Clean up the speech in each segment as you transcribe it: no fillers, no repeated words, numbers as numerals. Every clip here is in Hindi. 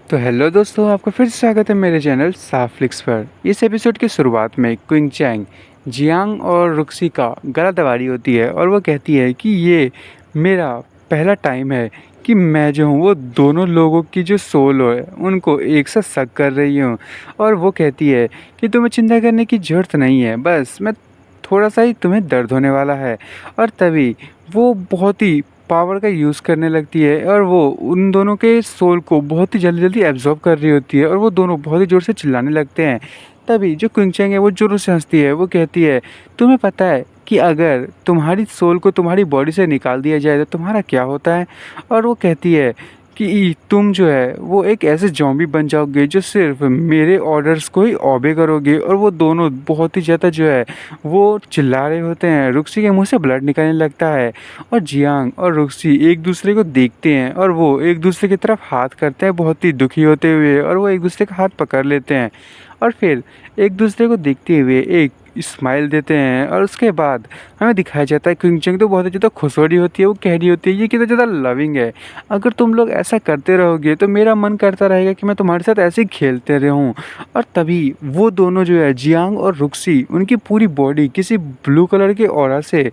तो हेलो दोस्तों, आपका फिर से स्वागत है मेरे चैनल साफ फ्लिक्स पर। इस एपिसोड की शुरुआत में क्विंग चैंग जियांग और रुक्सी का गला दबा रही होती है और वो कहती है कि ये मेरा पहला टाइम है कि मैं जो हूँ वो दोनों लोगों की जो सोल है उनको एक साथ सक कर रही हूँ। और वो कहती है कि तुम्हें चिंता करने की ज़रूरत नहीं है, बस मैं थोड़ा सा ही तुम्हें दर्द होने वाला है। और तभी वो बहुत ही पावर का यूज़ करने लगती है और वो उन दोनों के सोल को बहुत ही जल्दी जल्दी एब्जॉर्ब कर रही होती है और वो दोनों बहुत ही ज़ोर से चिल्लाने लगते हैं। तभी जो क्विंगचैंग है वो ज़ोरों से हंसती है। वो कहती है, तुम्हें पता है कि अगर तुम्हारी सोल को तुम्हारी बॉडी से निकाल दिया जाए तो तुम्हारा क्या होता है। और वो कहती है कि तुम जो है वो एक ऐसे ज़ॉम्बी बन जाओगे जो सिर्फ मेरे ऑर्डर्स को ही ओबे करोगे। और वो दोनों बहुत ही ज़्यादा जो है वो चिल्ला रहे होते हैं। रुक्सी के मुंह से ब्लड निकलने लगता है और जियांग और रुक्सी एक दूसरे को देखते हैं और वो एक दूसरे की तरफ हाथ करते हैं बहुत ही दुखी होते हुए, और वो एक दूसरे का हाथ पकड़ लेते हैं और फिर एक दूसरे को देखते हुए एक स्माइल देते हैं। और उसके बाद हमें दिखाया जाता है क्विंगचैंग तो बहुत ही ज़्यादा खुश हो रही होती है। वो कह रही होती है ये कितना ज़्यादा लविंग है, अगर तुम लोग ऐसा करते रहोगे तो मेरा मन करता रहेगा कि मैं तुम्हारे साथ ऐसे ही खेलते रहूं। और तभी वो दोनों जो है जियांग और रुक्सी, उनकी पूरी बॉडी किसी ब्लू कलर के ऑरा से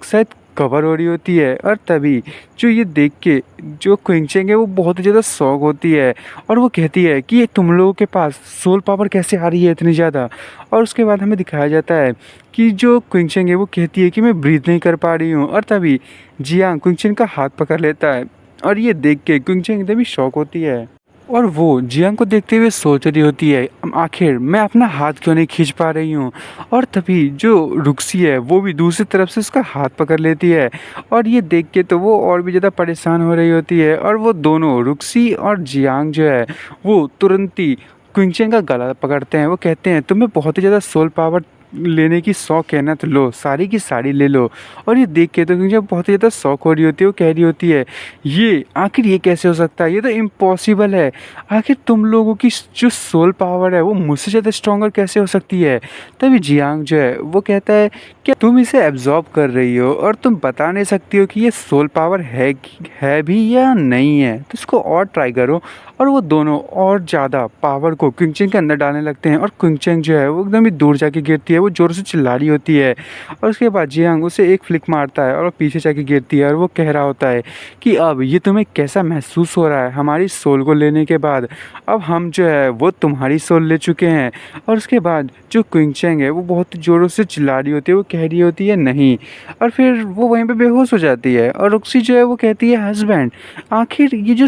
शायद कवर हो रही होती है। और तभी जो ये देख के जो क्विंगचैंग है वो बहुत ही ज़्यादा शॉक होती है और वो कहती है कि ये तुम लोगों के पास सोल पावर कैसे आ रही है इतनी ज़्यादा। और उसके बाद हमें दिखाया जाता है कि जो क्विंगचैंग है वो कहती है कि मैं ब्रीथ नहीं कर पा रही हूँ। और तभी जियांग क्विंगचैंग का हाथ पकड़ लेता है और ये देख के क्विंगचैंग एकदम ही शॉक होती है और वो जियांग को देखते हुए सोच रही होती है आखिर मैं अपना हाथ क्यों नहीं खींच पा रही हूँ। और तभी जो रुक्सी है वो भी दूसरी तरफ से उसका हाथ पकड़ लेती है और ये देख के तो वो और भी ज़्यादा परेशान हो रही होती है। और वो दोनों रुक्सी और जियांग जो है वो तुरंत ही क्विंगचैंग का गला पकड़ते हैं। वो कहते हैं तुम्हें बहुत ही ज़्यादा सोल पावर लेने की शौक है ना, तो लो सारी की सारी ले लो। और ये देख के तो क्योंकि बहुत ही ज़्यादा शौक हो रही होती है। वो कह रही होती है ये आखिर ये कैसे हो सकता है, ये तो इम्पॉसिबल है। आखिर तुम लोगों की जो सोल पावर है वो मुझसे ज़्यादा स्ट्रॉन्गर कैसे हो सकती है। तभी जियांग जो है वो कहता है कि तुम इसे एब्जॉर्ब कर रही हो और तुम बता नहीं सकती हो कि ये सोल पावर है भी या नहीं है, तो इसको और ट्राई करो। और वो दोनों और ज़्यादा पावर को क्विंगचैंग के अंदर डालने लगते हैं और क्विंगचैंग जो है वो एकदम ही दूर जाके गिरती है। वो ज़ोर से चिल्ला रही होती है और उसके बाद जियांग उसे एक फ्लिक मारता है और वो पीछे जाके गिरती है और वो कह रहा होता है कि अब ये तुम्हें कैसा महसूस हो रहा है हमारी सोल को लेने के बाद। अब हम जो है वो तुम्हारी सोल ले चुके हैं। और उसके बाद जो क्विंगचैंग है वो बहुत ज़ोरों से चिल्ला रही होती है, वो कह रही होती है नहीं। और फिर वो वहीं पे बेहोश हो जाती है और रुक्सी जो है वो कहती है हस्बैंड आखिर ये जो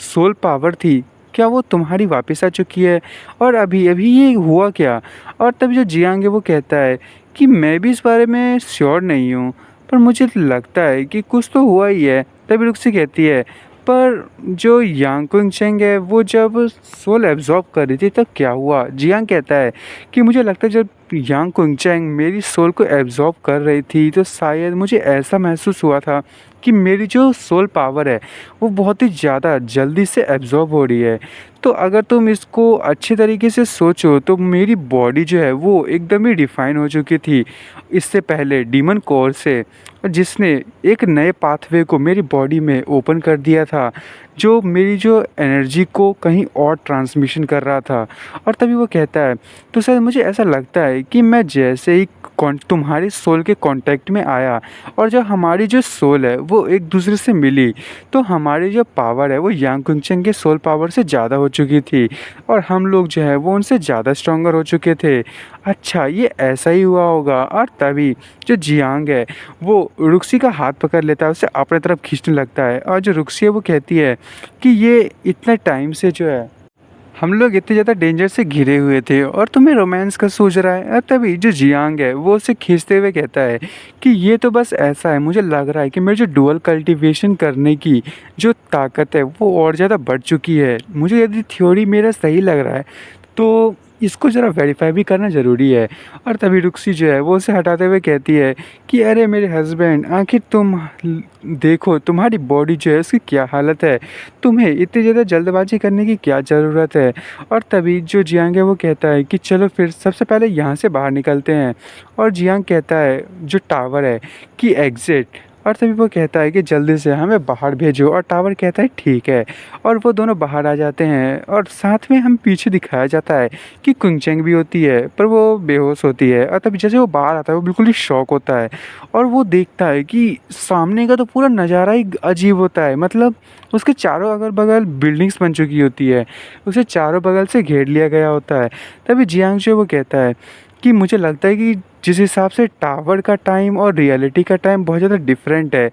सोल पावर थी क्या वो तुम्हारी वापस आ चुकी है, और अभी अभी ये हुआ क्या। और तभी जो जियांग है वो कहता है कि मैं भी इस बारे में श्योर नहीं हूँ, पर मुझे लगता है कि कुछ तो हुआ ही है। तभी रुक्सी कहती है पर जो यांग क्विंगचैंग है वो जब सोल एब्जॉर्ब कर रही थी तब क्या हुआ। जियांग कहता है कि मुझे लगता है जब यांग क्विंगचैंग मेरी सोल को एब्जॉर्ब कर रही थी तो शायद मुझे ऐसा महसूस हुआ था कि मेरी जो सोल पावर है वो बहुत ही ज़्यादा जल्दी से एब्जॉर्ब हो रही है। तो अगर तुम इसको अच्छे तरीके से सोचो तो मेरी बॉडी जो है वो एकदम ही डिफाइन हो चुकी थी इससे पहले डीमन कोर से, जिसने एक नए पाथवे को मेरी बॉडी में ओपन कर दिया था जो मेरी जो एनर्जी को कहीं और ट्रांसमिशन कर रहा था। और तभी वो कहता है तो शायद मुझे ऐसा लगता है कि मैं जैसे ही तुम्हारे सोल के कांटेक्ट में आया और जब हमारी जो सोल है वो एक दूसरे से मिली तो हमारी जो पावर है वो यांग क्विंगचैंग के सोल पावर से ज़्यादा हो चुकी थी और हम लोग जो है वो उनसे ज़्यादा स्ट्रॉन्गर हो चुके थे। अच्छा ये ऐसा ही हुआ होगा। और तभी जो जियांग है वो रुक्सी का हाथ पकड़ लेता है, उसे अपने तरफ खींचने लगता है और जो रुक्सी है वो कहती है कि ये इतने टाइम से जो है हम लोग इतने ज़्यादा डेंजर से घिरे हुए थे और तुम्हें रोमांस का सूझ रहा है। और तभी जो जियांग है वो उसे खींचते हुए कहता है कि ये तो बस ऐसा है, मुझे लग रहा है कि मेरी जो डुअल कल्टीवेशन करने की जो ताकत है वो और ज़्यादा बढ़ चुकी है। मुझे यदि थ्योरी मेरा सही लग रहा है तो इसको ज़रा वेरीफाई भी करना ज़रूरी है। और तभी रुक्सी जो है वो उसे हटाते हुए कहती है कि अरे मेरे हस्बैंड आखिर तुम देखो तुम्हारी बॉडी जो है उसकी क्या हालत है, तुम्हें इतनी ज़्यादा जल्दबाजी करने की क्या ज़रूरत है। और तभी जो जियांग है वो कहता है कि चलो फिर सबसे पहले यहाँ से बाहर निकलते हैं। और जियांग कहता है जो टावर है कि एग्ज़िट। और तभी वो कहता है कि जल्दी से हमें बाहर भेजो, और टावर कहता है ठीक है। और वो दोनों बाहर आ जाते हैं और साथ में हम पीछे दिखाया जाता है कि कुंचेंग भी होती है, पर वो बेहोश होती है। और तभी जैसे वो बाहर आता है वो बिल्कुल ही शॉक होता है और वो देखता है कि सामने का तो पूरा नज़ारा ही अजीब होता है। मतलब उसके चारों अगल बगल बिल्डिंग्स बन चुकी होती है, उसे चारों बगल से घेर लिया गया होता है। तभी जियांग जो वो कहता है कि मुझे लगता है कि जिस हिसाब से टावर का टाइम और रियलिटी का टाइम बहुत ज़्यादा डिफरेंट है,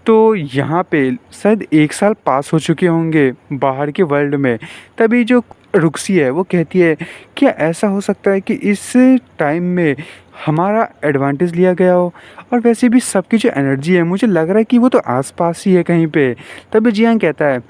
तो यहाँ पे शायद 1 साल पास हो चुके होंगे बाहर के वर्ल्ड में। तभी जो रुक्सी है वो कहती है क्या ऐसा हो सकता है कि इस टाइम में हमारा एडवांटेज लिया गया हो। और वैसे भी सबकी जो एनर्जी है मुझे लग रहा है कि वो तो आसपास ही है कहीं पे। तभी जियांग कहता है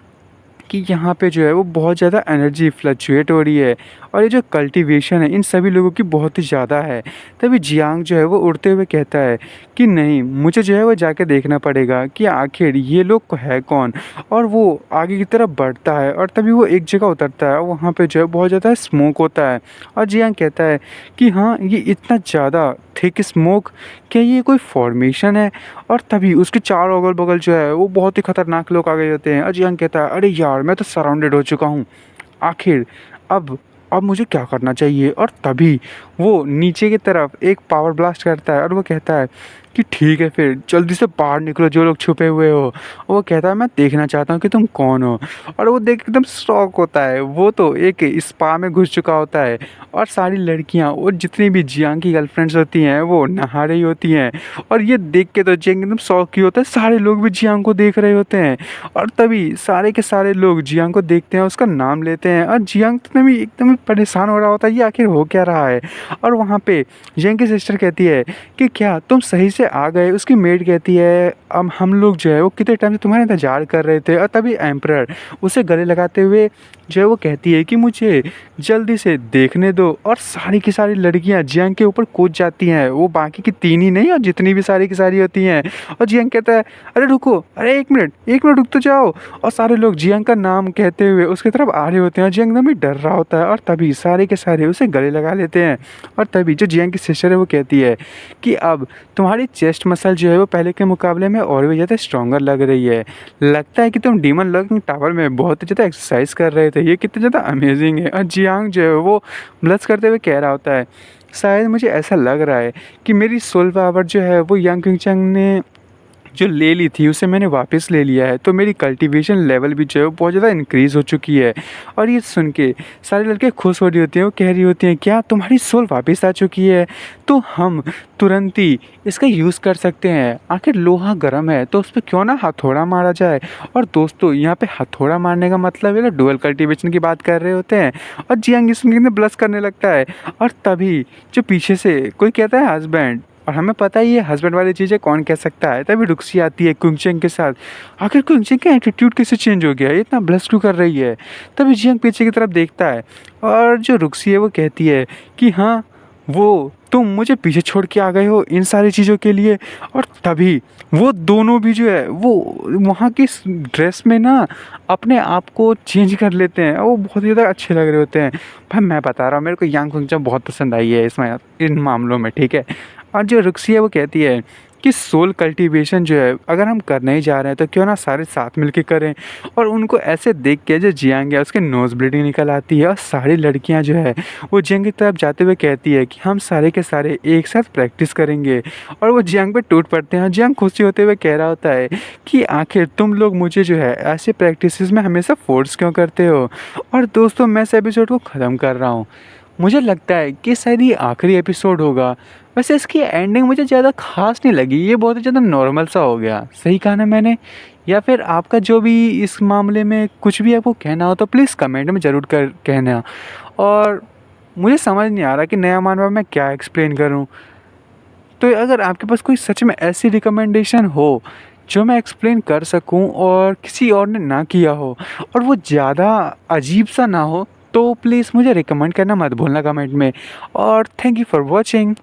कि यहाँ पे जो है वो बहुत ज़्यादा एनर्जी फ्लक्चुएट हो रही है और ये जो कल्टीवेशन है इन सभी लोगों की बहुत ही ज़्यादा है। तभी जियांग जो है वो उड़ते हुए कहता है कि नहीं, मुझे जो है वो जाके देखना पड़ेगा कि आखिर ये लोग है कौन। और वो आगे की तरफ बढ़ता है और तभी वो एक जगह उतरता है और वहाँ पे जो है बहुत ज़्यादा स्मोक होता है। और जियांग कहता है कि हाँ, ये इतना ज़्यादा थिक स्मोक, क्या ये कोई फॉर्मेशन है। और तभी उसके चारों अगल बगल जो है वो बहुत ही खतरनाक लोग आ गए होते हैं। और जियांग कहता है अरे यार, मैं तो सराउंडेड हो चुका हूँ, आखिर अब अब मुझे क्या करना चाहिए। और तभी वो नीचे की तरफ एक पावर ब्लास्ट करता है और वो कहता है कि ठीक है, फिर जल्दी से बाहर निकलो जो लोग छुपे हुए हो। और वो कहता है मैं देखना चाहता हूँ कि तुम कौन हो। और वो देख एकदम शॉक होता है, वो तो एक स्पा में घुस चुका होता है और सारी लड़कियाँ और जितनी भी जियांग की गर्लफ्रेंड्स होती हैं वो नहा रही होती हैं। और ये देख के तो जियांग एकदम शॉक ही होता है, सारे लोग भी जियांग को देख रहे होते हैं। और तभी सारे के सारे लोग जियांग को देखते हैं, उसका नाम लेते हैं और जियांग तो भी एकदम परेशान हो रहा होता है, ये आखिर हो क्या रहा है। और वहाँ पे जियांग की सिस्टर कहती है कि क्या तुम सही से आ गए। उसकी मेड कहती है अब हम लोग जो है वो कितने टाइम से तुम्हारा इंतजार कर रहे थे। और तभी एम्परर उसे गले लगाते हुए जो है वो कहती है कि मुझे जल्दी से देखने दो। और सारी की सारी लड़कियां जियांग के ऊपर कूद जाती हैं, वो बाकी की 3 ही नहीं और जितनी भी सारी की सारी होती हैं। और जियांग कहता है अरे रुको, अरे एक मिनट रुक तो जाओ। और सारे लोग जियांग का नाम कहते हुए उसकी तरफ आ रहे होते हैं। जियांग एकदम ही डर रहा होता है और तभी सारे के सारे उसे गले लगा लेते हैं। और तभी जो जियांग की सिस्टर है वो कहती है कि अब तुम्हारी चेस्ट मसल जो है वो पहले के मुकाबले में और भी ज़्यादा स्ट्रॉन्गर लग रही है। लगता है कि तुम डीमन लॉकिंग टावर में बहुत ज़्यादा एक्सरसाइज कर रहे थे, ये कितना ज़्यादा अमेजिंग है। और जियांग जो है वो ब्लश करते हुए कह रहा होता है शायद मुझे ऐसा लग रहा है कि मेरी सोल पावर जो है वो यांग क्विंगचैंग ने जो ले ली थी उसे मैंने वापस ले लिया है, तो मेरी कल्टीवेशन लेवल भी जो है वो बहुत ज़्यादा इंक्रीज़ हो चुकी है। और ये सुन के सारे लड़के खुश हो रही होती हैं, वो कह रही होती हैं क्या तुम्हारी सोल वापस आ चुकी है, तो हम तुरंत ही इसका यूज़ कर सकते हैं। आखिर लोहा गर्म है तो उस पर क्यों ना हथौड़ा मारा जाए। और दोस्तों यहाँ पे हथौड़ा मारने का मतलब है डुअल कल्टीवेशन की बात कर रहे होते हैं। और जियांग सुन के ब्लश करने लगता है। और तभी जो पीछे से कोई कहता है हस्बैंड, और हमें पता ही है हस्बैंड वाली चीज़ें कौन कह सकता है। तभी रुक्सी आती है कुंगचेंग के साथ। आखिर कुंगचेंग का एटीट्यूड कैसे चेंज हो गया, ये इतना ब्लश क्यों कर रही है। तभी जियांग पीछे की तरफ देखता है और जो रुक्सी है वो कहती है कि हाँ, वो तुम मुझे पीछे छोड़ के आ गए हो इन सारी चीज़ों के लिए। और तभी वो दोनों भी जो है वो वहाँ की ड्रेस में ना अपने आप को चेंज कर लेते हैं, वो बहुत ही ज़्यादा अच्छे लग रहे होते हैं। भाई मैं बता रहा हूँ, मेरे को यांग कुंगचेंग बहुत पसंद आई है इसमें, इन मामलों में, ठीक है। और जो रुक्सी है वो कहती है कि सोल कल्टीवेशन जो है अगर हम करने ही जा रहे हैं तो क्यों ना सारे साथ मिलके करें। और उनको ऐसे देख के जो जियांग है उसके नोज़ ब्लीडिंग निकल आती है और सारी लड़कियां जो है वो जियांग की तरफ जाते हुए कहती है कि हम सारे के सारे एक साथ प्रैक्टिस करेंगे। और वो जियांग पे टूट पड़ते हैं। जियांग खुशी होते हुए कह रहा होता है कि आखिर तुम लोग मुझे जो है ऐसे प्रैक्टिस में हमेशा फोर्स क्यों करते हो। और दोस्तों मैं इस एपिसोड को ख़त्म कर रहा हूँ। मुझे लगता है कि शायद ये आखिरी एपिसोड होगा। वैसे इसकी एंडिंग मुझे ज़्यादा खास नहीं लगी, ये बहुत ही ज़्यादा नॉर्मल सा हो गया। सही कहा ना मैंने? या फिर आपका जो भी इस मामले में कुछ भी आपको कहना हो तो प्लीज़ कमेंट में ज़रूर कर कहना। और मुझे समझ नहीं आ रहा कि नया मानवा मैं क्या एक्सप्लेन करूं। तो अगर आपके पास कोई सच में ऐसी रिकमेंडेशन हो जो मैं एक्सप्लेन कर सकूं और किसी और ने ना किया हो और वो ज़्यादा अजीब सा ना हो, तो प्लीज़ मुझे रिकमेंड करना मत भूलना कमेंट में। और थैंक यू फॉर वॉचिंग।